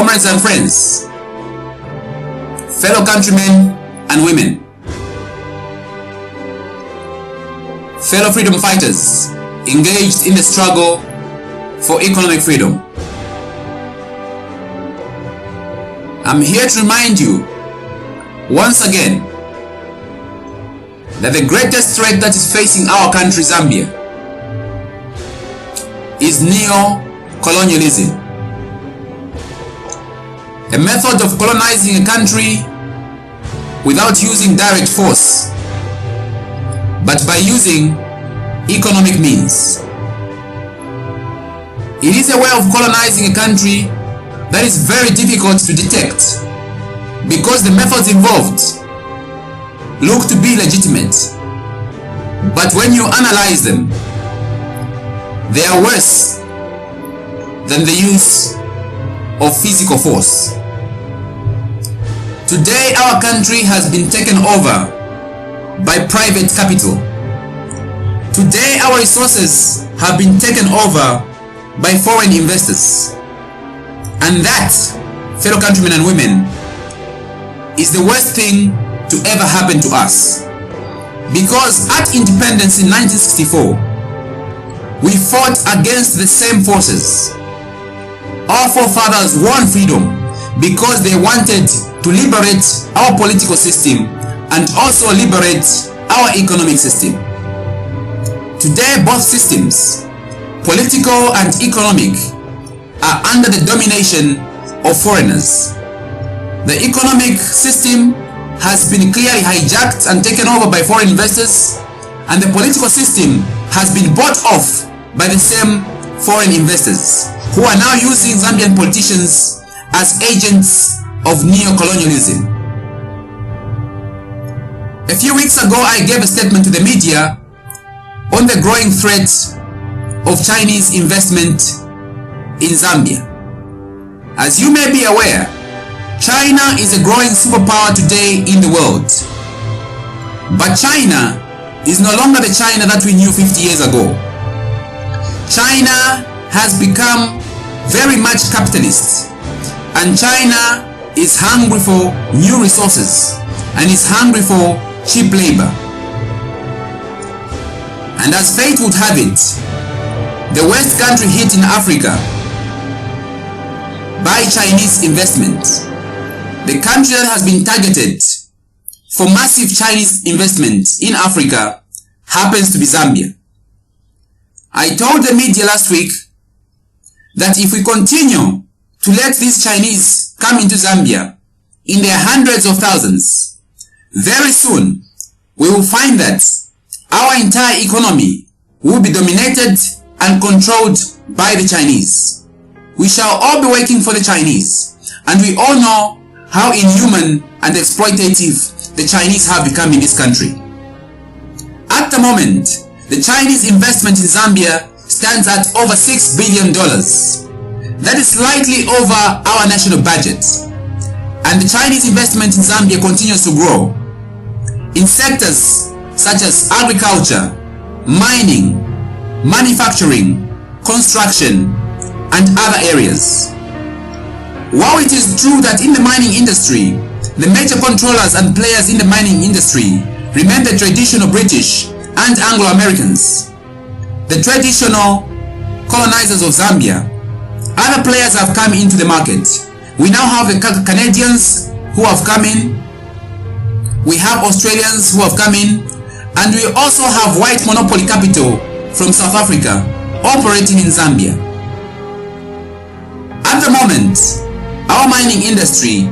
Comrades and friends, fellow countrymen and women, fellow freedom fighters engaged in the struggle for economic freedom, I'm here to remind you once again that the greatest threat that is facing our country, Zambia, is neo-colonialism, a method of colonizing a country without using direct force, but by using economic means. It is a way of colonizing a country that is very difficult to detect because the methods involved look to be legitimate, but when you analyze them, they are worse than the use of physical force. Today, our country has been taken over by private capital. Today, our resources have been taken over by foreign investors. And that, fellow countrymen and women, is the worst thing to ever happen to us. Because at independence in 1964, we fought against the same forces. Our forefathers won freedom because they wanted to liberate our political system and also liberate our economic system. Today, both systems, political and economic, are under the domination of foreigners. The economic system has been clearly hijacked and taken over by foreign investors, and the political system has been bought off by the same foreign investors who are now using Zambian politicians as agents of neo-colonialism. A few weeks ago, I gave a statement to the media on the growing threat of Chinese investment in Zambia. As you may be aware, China is a growing superpower today in the world. But China is no longer the China that we knew 50 years ago. China has become very much capitalist, and China is hungry for new resources and is hungry for cheap labor. And as fate would have it, the worst country hit in Africa by Chinese investment, the country that has been targeted for massive Chinese investment in Africa, happens to be Zambia. I told the media last week that if we continue to let these Chinese come into Zambia in their hundreds of thousands, very soon we will find that our entire economy will be dominated and controlled by the Chinese. We shall all be working for the Chinese, and we all know how inhuman and exploitative the Chinese have become in this country. At the moment, the Chinese investment in Zambia stands at over $6 billion. That is slightly over our national budget. And the Chinese investment in Zambia continues to grow in sectors such as agriculture, mining, manufacturing, construction, and other areas. While it is true that in the mining industry, the major controllers and players in the mining industry remain the traditional British and Anglo-Americans, the traditional colonizers of Zambia, other players have come into the market. We now have the Canadians who have come in, we have Australians who have come in, and we also have white monopoly capital from South Africa operating in Zambia. At the moment, our mining industry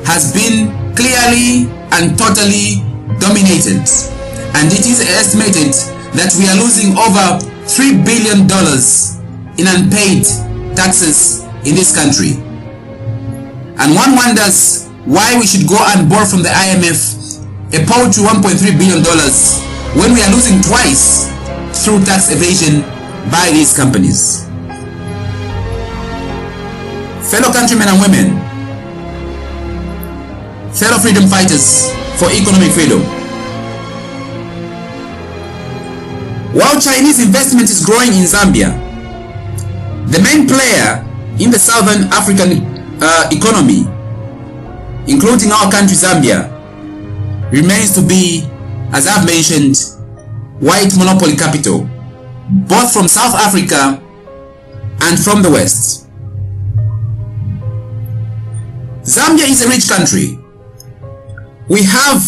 has been clearly and totally dominated, and it is estimated that we are losing over $3 billion in unpaid taxes in this country. And one wonders why we should go and borrow from the IMF a paltry $1.3 billion when we are losing twice through tax evasion by these companies. Fellow countrymen and women, fellow freedom fighters for economic freedom, while Chinese investment is growing in Zambia, the main player in the Southern African economy, including our country Zambia, remains to be, as I've mentioned, white monopoly capital, both from South Africa and from the West. Zambia is a rich country. We have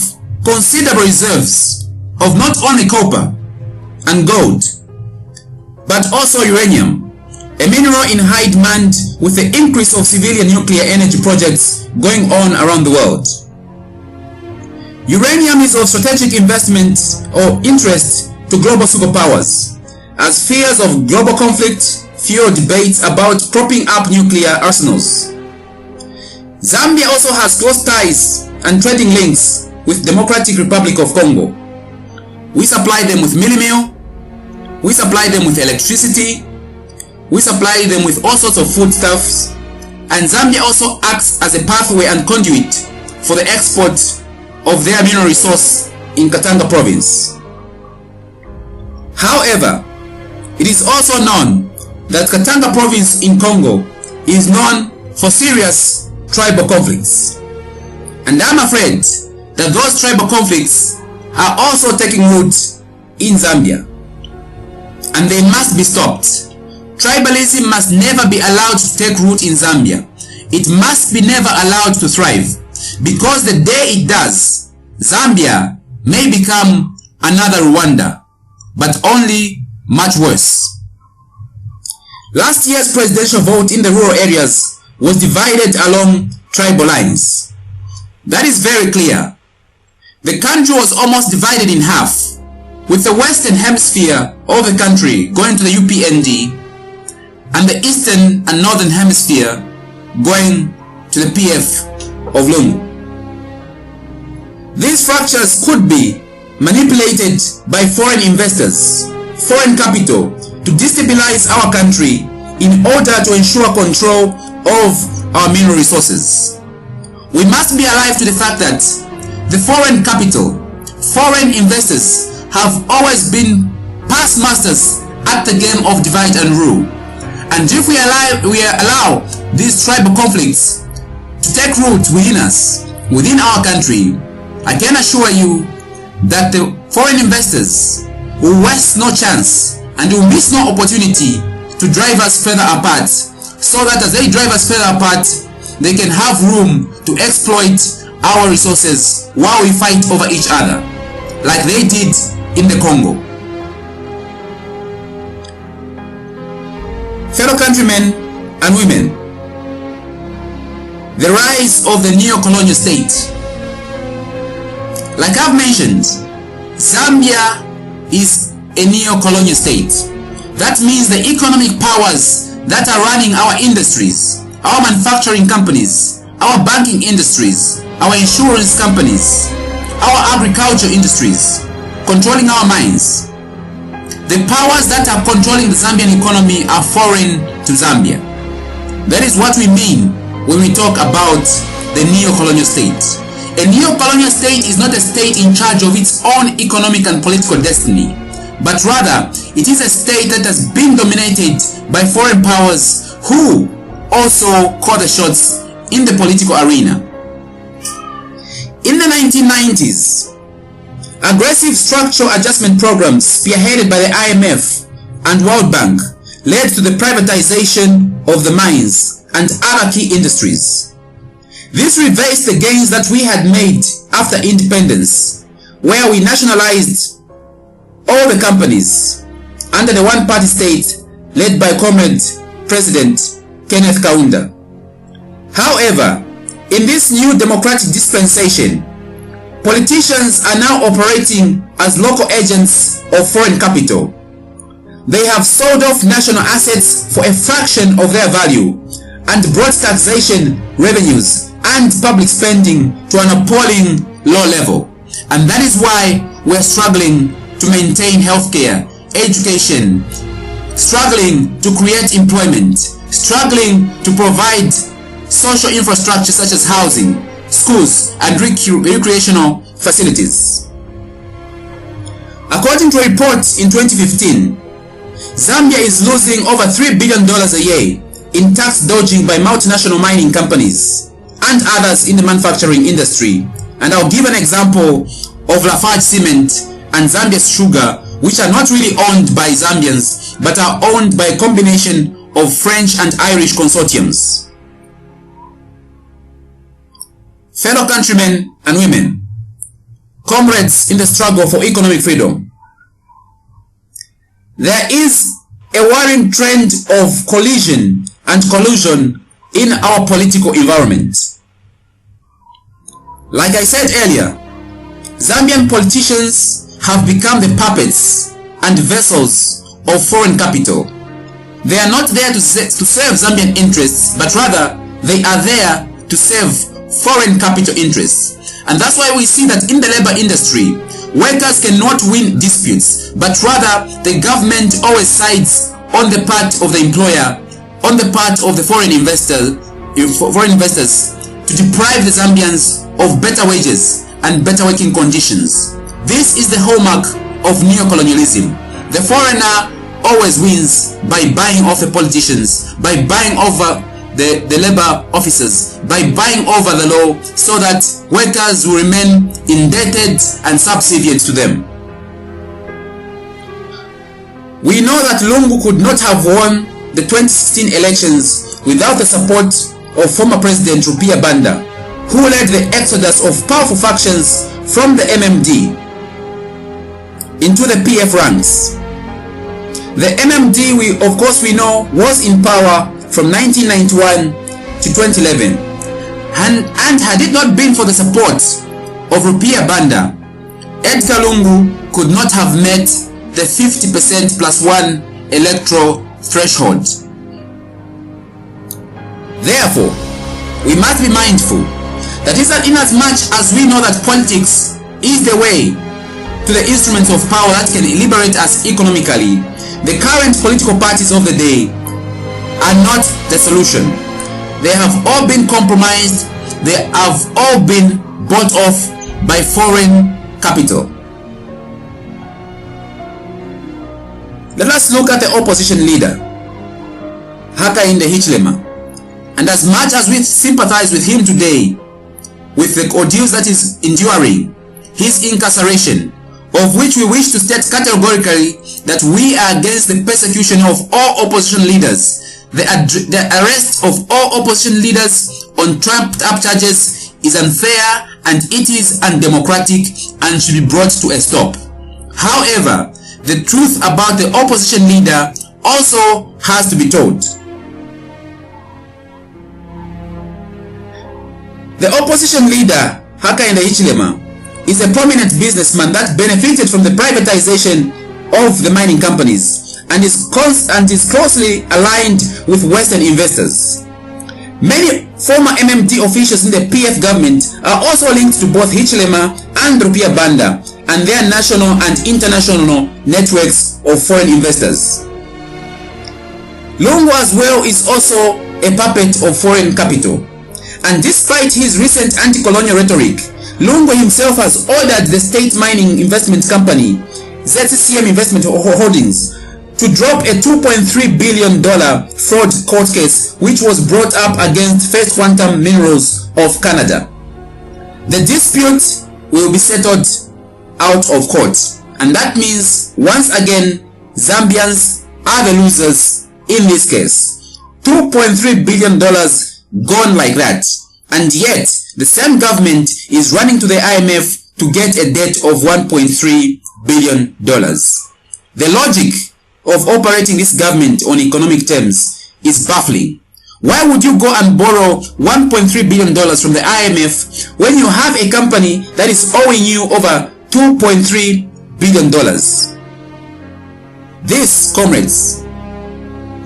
considerable reserves of not only copper and gold, but also uranium, a mineral in high demand with the increase of civilian nuclear energy projects going on around the world. Uranium is of strategic investment or interest to global superpowers, as fears of global conflict fuel debates about propping up nuclear arsenals. Zambia also has close ties and trading links with Democratic Republic of Congo. We supply them with meal, we supply them with electricity, we supply them with all sorts of foodstuffs, and Zambia also acts as a pathway and conduit for the export of their mineral resource in Katanga province. However, it is also known that Katanga province in Congo is known for serious tribal conflicts. And I'm afraid that those tribal conflicts are also taking root in Zambia, and they must be stopped. Tribalism must never be allowed to take root in Zambia. It must be never allowed to thrive, because the day it does, Zambia may become another Rwanda, but only much worse. Last year's presidential vote in the rural areas was divided along tribal lines. That is very clear. The country was almost divided in half, with the western hemisphere of the country going to the UPND and the eastern and northern hemisphere going to the PF of Lungu. These fractures could be manipulated by foreign investors, foreign capital, to destabilize our country in order to ensure control of our mineral resources. We must be alive to the fact that the foreign capital, foreign investors have always been past masters at the game of divide and rule. And if we allow these tribal conflicts to take root within us, within our country, I can assure you that the foreign investors will waste no chance and will miss no opportunity to drive us further apart, so that as they drive us further apart, they can have room to exploit our resources while we fight over each other, like they did in the Congo. Fellow countrymen and women, the rise of the neo-colonial state. Like I've mentioned, Zambia is a neo-colonial state. That means the economic powers that are running our industries, our manufacturing companies, our banking industries, our insurance companies, our agriculture industries, controlling our mines. The powers that are controlling the Zambian economy are foreign to Zambia. That is what we mean when we talk about the neo-colonial state. A neo-colonial state is not a state in charge of its own economic and political destiny, but rather it is a state that has been dominated by foreign powers who also call the shots in the political arena. In the 1990s, aggressive structural adjustment programs spearheaded by the IMF and World Bank led to the privatization of the mines and other key industries. This reversed the gains that we had made after independence, where we nationalized all the companies under the one-party state led by Comrade President Kenneth Kaunda. However, in this new democratic dispensation, politicians are now operating as local agents of foreign capital. They have sold off national assets for a fraction of their value and brought taxation revenues and public spending to an appalling low level. And that is why we're struggling to maintain healthcare, education, struggling to create employment, struggling to provide social infrastructure such as housing, schools, and recreational facilities. According to a report in 2015, Zambia is losing over $3 billion a year in tax dodging by multinational mining companies and others in the manufacturing industry. And I'll give an example of Lafarge Cement and Zambia's Sugar, which are not really owned by Zambians, but are owned by a combination of French and Irish consortiums. Fellow countrymen and women, comrades in the struggle for economic freedom, there is a worrying trend of collision and collusion in our political environment. Like I said earlier, Zambian politicians have become the puppets and vessels of foreign capital. They are not there to serve Zambian interests, but rather they are there to serve foreign capital interests. And that's why we see that in the labor industry, workers cannot win disputes, but rather the government always sides on the part of the employer, on the part of the foreign investors to deprive the Zambians of better wages and better working conditions. This is the hallmark of neo-colonialism. The foreigner always wins by buying off the politicians, by buying over the labor officers, by buying over the law, so that workers will remain indebted and subservient to them. We know that Lungu could not have won the 2016 elections without the support of former President Rupia Banda, who led the exodus of powerful factions from the MMD into the PF ranks. The MMD, of course we know, was in power from 1991 to 2011, and had it not been for the support of Rupia Banda, Edgar Lungu could not have met the 50% plus 1 electoral threshold. Therefore, we must be mindful that in as much as we know that politics is the way to the instruments of power that can liberate us economically, the current political parties of the day are not the solution. They have all been compromised. They have all been bought off by foreign capital. Let us look at the opposition leader, Hakainde Hichilema. And as much as we sympathize with him today, with the ordeals that is enduring, his incarceration, of which we wish to state categorically that we are against the persecution of all opposition leaders, the arrest of all opposition leaders on trumped-up charges is unfair and it is undemocratic and should be brought to a stop. However, the truth about the opposition leader also has to be told. The opposition leader, Hakainde Hichilema, is a prominent businessman that benefited from the privatization of the mining companies and is closely aligned with Western investors. Many former MMD officials in the PF government are also linked to both Hichilema and Rupia Banda and their national and international networks of foreign investors. Lungu as well is also a puppet of foreign capital. And despite his recent anti-colonial rhetoric, Lungu himself has ordered the state mining investment company, ZCCM Investment Holdings, to drop a $2.3 billion fraud court case which was brought up against First Quantum Minerals of Canada. The dispute will be settled out of court, and that means once again Zambians are the losers in this case. $2.3 billion gone like that, and yet the same government is running to the IMF to get a debt of $1.3 billion. The logic of operating this government on economic terms is baffling. Why would you go and borrow $1.3 billion from the IMF when you have a company that is owing you over $2.3 billion? This, comrades,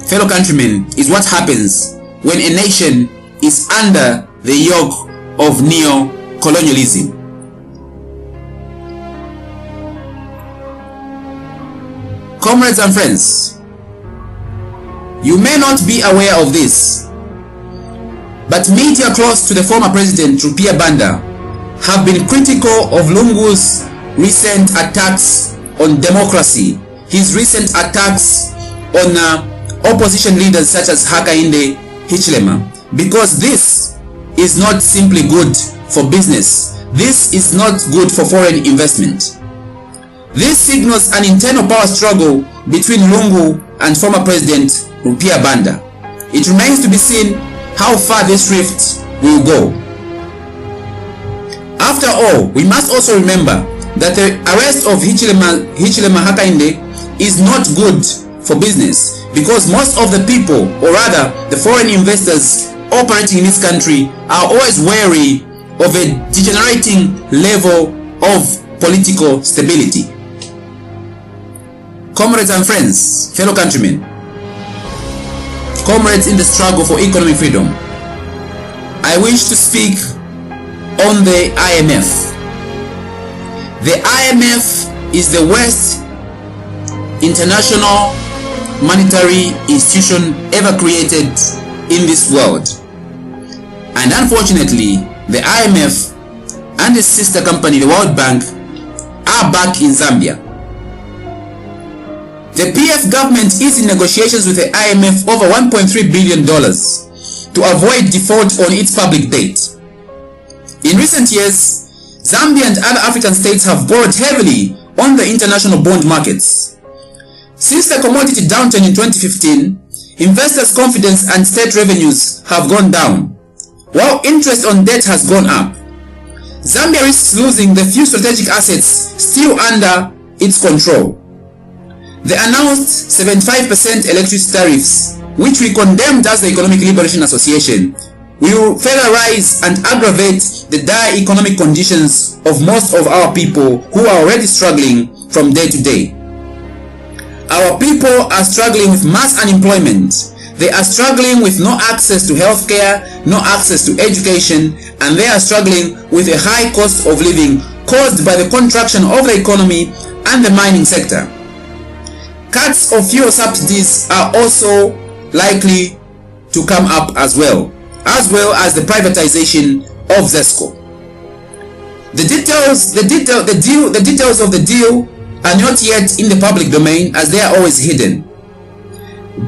fellow countrymen, is what happens when a nation is under the yoke of neo-colonialism. Comrades and friends, you may not be aware of this, but media close to the former president Rupia Banda have been critical of Lungu's recent attacks on democracy, his recent attacks on opposition leaders such as Hakainde Hichilema, because this is not simply good for business. This is not good for foreign investment. This signals an internal power struggle between Lungu and former President Rupiah Banda. It remains to be seen how far this rift will go. After all, we must also remember that the arrest of Hichilema Hakainde is not good for business, because most of the people, or rather the foreign investors operating in this country, are always wary of a degenerating level of political stability. Comrades and friends, fellow countrymen, comrades in the struggle for economic freedom, I wish to speak on the IMF. The IMF is the worst international monetary institution ever created in this world. And unfortunately, the IMF and its sister company, the World Bank, are back in Zambia. The PF government is in negotiations with the IMF over $1.3 billion to avoid default on its public debt. In recent years, Zambia and other African states have borrowed heavily on the international bond markets. Since the commodity downturn in 2015, investors' confidence and state revenues have gone down, while interest on debt has gone up. Zambia risks losing the few strategic assets still under its control. The announced 75% electricity tariffs, which we condemned as the Economic Liberation Association, will further rise and aggravate the dire economic conditions of most of our people who are already struggling from day to day. Our people are struggling with mass unemployment. They are struggling with no access to healthcare, no access to education, and they are struggling with a high cost of living caused by the contraction of the economy and the mining sector. Cuts of fuel subsidies are also likely to come up as well as the privatization of ZESCO. The details of the deal are not yet in the public domain, as they are always hidden.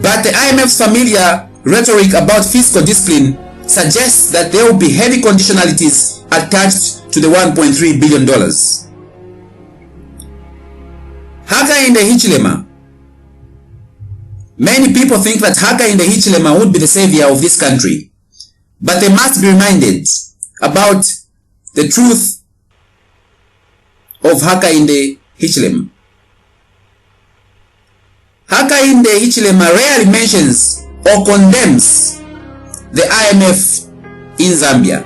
But the IMF's familiar rhetoric about fiscal discipline suggests that there will be heavy conditionalities attached to the $1.3 billion. Hakainde Hichilema. Many people think that Hakainde Hichilema would be the savior of this country, but they must be reminded about the truth of Hakainde Hichilema. Hakainde Hichilema rarely mentions or condemns the IMF in Zambia.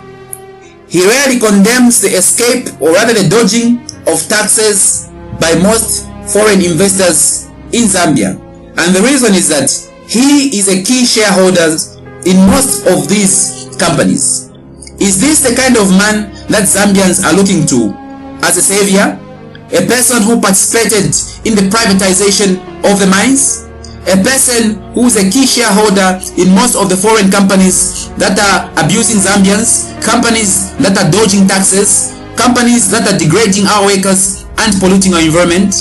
He rarely condemns the escape, or rather the dodging of taxes by most foreign investors in Zambia. And the reason is that he is a key shareholder in most of these companies. Is this the kind of man that Zambians are looking to as a savior? A person who participated in the privatization of the mines? A person who is a key shareholder in most of the foreign companies that are abusing Zambians, companies that are dodging taxes, companies that are degrading our workers and polluting our environment?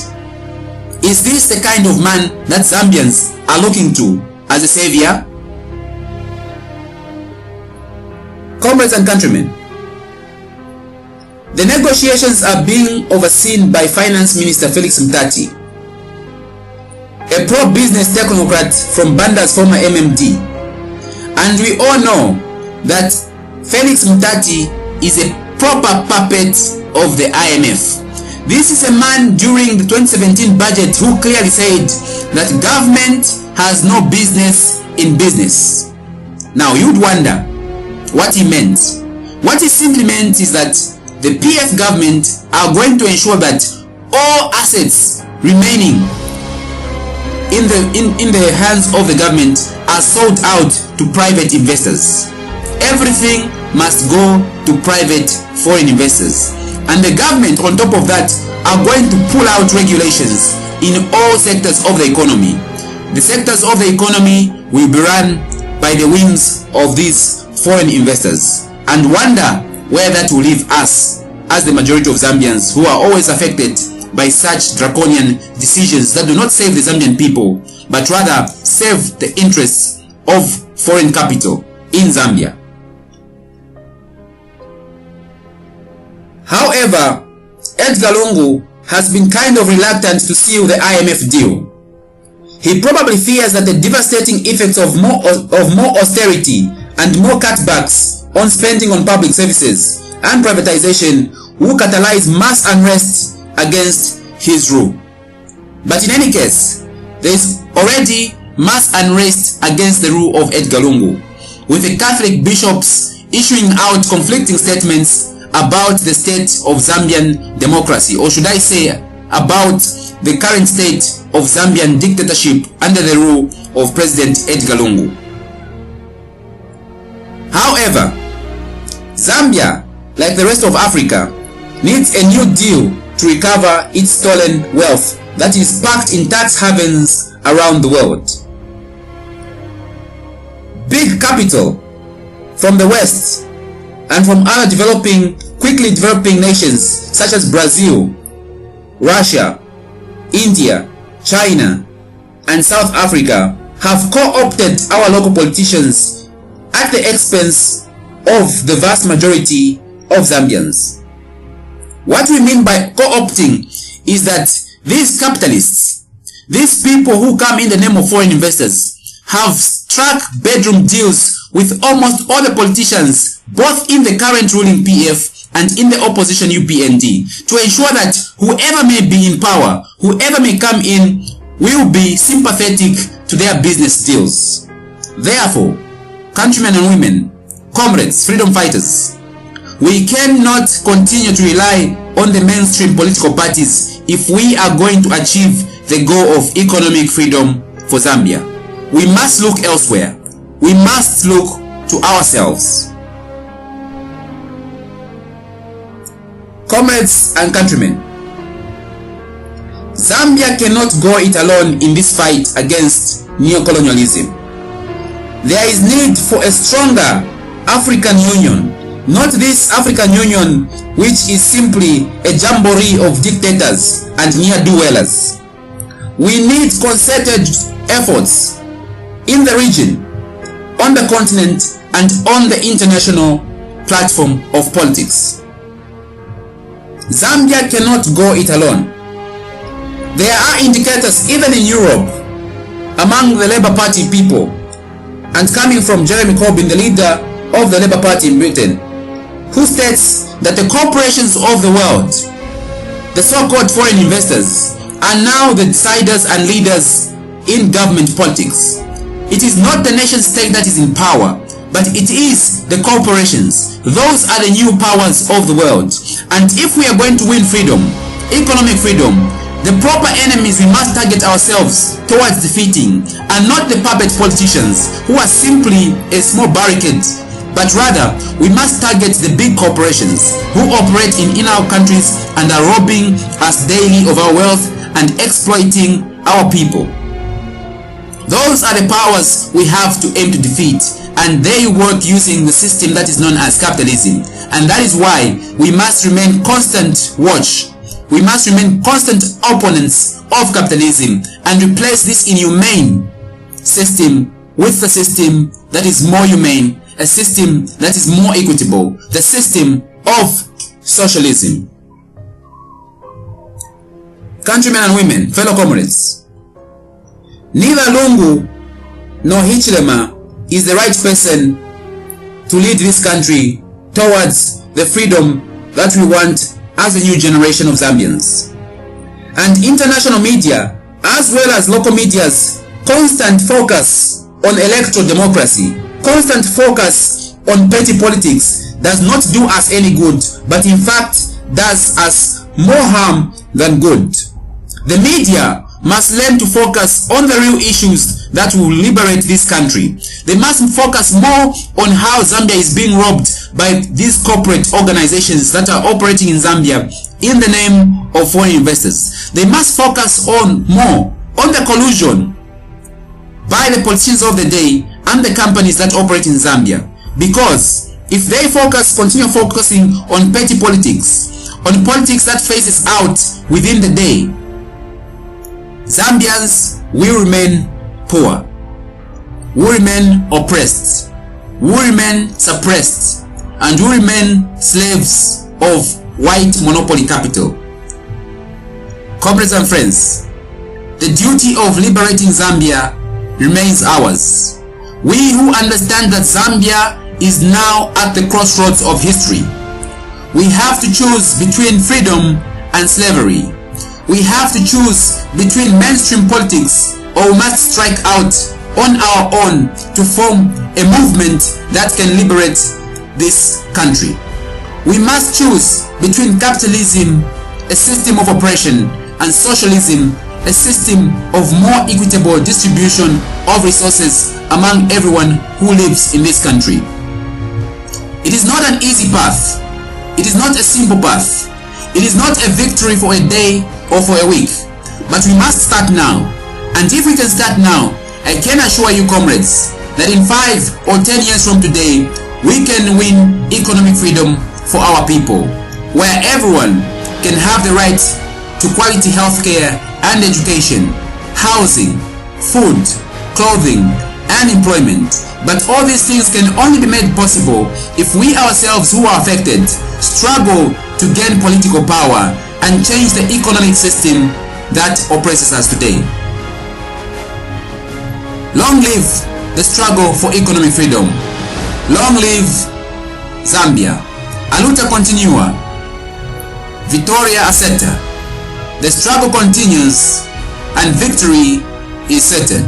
Is this the kind of man that Zambians are looking to as a savior? Comrades and countrymen, the negotiations are being overseen by Finance Minister Felix Mtati, a pro-business technocrat from Banda's former MMD. And we all know that Felix Mtati is a proper puppet of the IMF. This is a man during the 2017 budget who clearly said that government has no business in business. Now you'd wonder what he meant. What he simply meant is that the PF government are going to ensure that all assets remaining in the hands of the government are sold out to private investors. Everything must go to private foreign investors. And the government, on top of that, are going to pull out regulations in all sectors of the economy. The sectors of the economy will be run by the whims of these foreign investors. And wonder where that will leave us as the majority of Zambians, who are always affected by such draconian decisions that do not save the Zambian people, but rather serve the interests of foreign capital in Zambia. However, Edgar Lungu has been kind of reluctant to seal the IMF deal. He probably fears that the devastating effects of more austerity and more cutbacks on spending on public services and privatization will catalyze mass unrest against his rule. But in any case, there is already mass unrest against the rule of Edgar Lungu, with the Catholic bishops issuing out conflicting statements about the state of Zambian democracy, or should I say about the current state of Zambian dictatorship under the rule of President Edgar Lungu. However, Zambia, like the rest of Africa, needs a new deal to recover its stolen wealth that is packed in tax havens around the world. Big capital from the West and from other quickly developing nations such as Brazil, Russia, India, China, and South Africa have co-opted our local politicians at the expense of the vast majority of Zambians. What we mean by co-opting is that these capitalists, these people who come in the name of foreign investors, have struck bedroom deals with almost all the politicians, both in the current ruling PF and in the opposition UPND, to ensure that whoever may be in power, whoever may come in, will be sympathetic to their business deals. Therefore, countrymen and women, comrades, freedom fighters, we cannot continue to rely on the mainstream political parties if we are going to achieve the goal of economic freedom for Zambia. We must look elsewhere. We must look to ourselves. Comrades and countrymen, Zambia cannot go it alone in this fight against neo-colonialism. There is need for a stronger African Union, not this African Union which is simply a jamboree of dictators and ne'er-do-wellers. We need concerted efforts in the region, on the continent, and on the international platform of politics. Zambia cannot go it alone. There are indicators even in Europe among the Labour Party people, and coming from Jeremy Corbyn, the leader of the Labour Party in Britain, who states that the corporations of the world, the so-called foreign investors, are now the deciders and leaders in government politics. It is not the nation state that is in power, but it is the corporations. Those are the new powers of the world. And if we are going to win freedom, economic freedom, the proper enemies we must target ourselves towards defeating are not the puppet politicians who are simply a small barricade, but rather we must target the big corporations who operate in our countries and are robbing us daily of our wealth and exploiting our people. Those are the powers we have to aim to defeat, and they work using the system that is known as capitalism. And that is why we must remain constant watch. We must remain constant opponents of capitalism and replace this inhumane system with a system that is more humane, a system that is more equitable, the system of socialism. Countrymen and women, fellow comrades, neither Lungu nor Hichilema is the right person to lead this country towards the freedom that we want as a new generation of Zambians. And international media, as well as local media's constant focus on electoral democracy, constant focus on petty politics, does not do us any good, but in fact does us more harm than good. The media must learn to focus on the real issues that will liberate this country. They must focus more on how Zambia is being robbed by these corporate organizations that are operating in Zambia in the name of foreign investors. They must focus more on the collusion by the politicians of the day and the companies that operate in Zambia. Because if they continue focusing on petty politics, on politics that phases out within the day, Zambians will remain poor. will remain oppressed, will remain suppressed, and will remain slaves of white monopoly capital. Comrades and friends, the duty of liberating Zambia remains ours. We who understand that Zambia is now at the crossroads of history. We have to choose between freedom and slavery. We have to choose between mainstream politics, or we must strike out on our own to form a movement that can liberate this country. We must choose between capitalism, a system of oppression, and socialism, a system of more equitable distribution of resources among everyone who lives in this country. It is not an easy path. It is not a simple path. It is not a victory for a day or for a week. But we must start now. And if we can start now, I can assure you, comrades, that in 5 or 10 years from today, we can win economic freedom for our people, where everyone can have the right to quality healthcare and education, housing, food, clothing, and employment. But all these things can only be made possible if we ourselves who are affected struggle to gain political power and change the economic system that oppresses us today. Long live the struggle for economic freedom. Long live Zambia. A luta continua. Vittoria Asceta. The struggle continues and victory is certain.